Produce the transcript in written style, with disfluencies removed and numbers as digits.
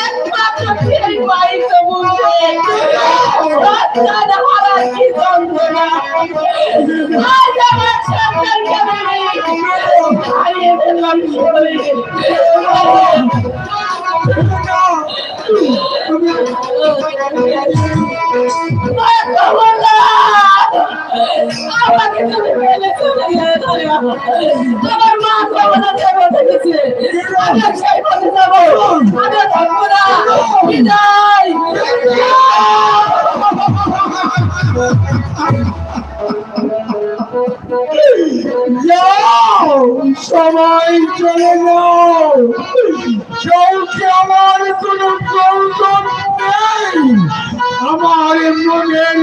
একমাত্র সেই ভাই তো বুঝে বাচ্চাটা হারা কি যন্ত্রণা আজ আমার সন্তানকে হারিয়ে ফেললাম শরীরে আমাকে তুমি ফেলে চলে গেলে আমার মা কখনো দেবো দেখেছে আমি সেই পথে যাবো আমি থাকবো না বিদায় যাও সবাই চলে যাও চলছে আমার কোনো প্রয়োজন নেই আমার মনের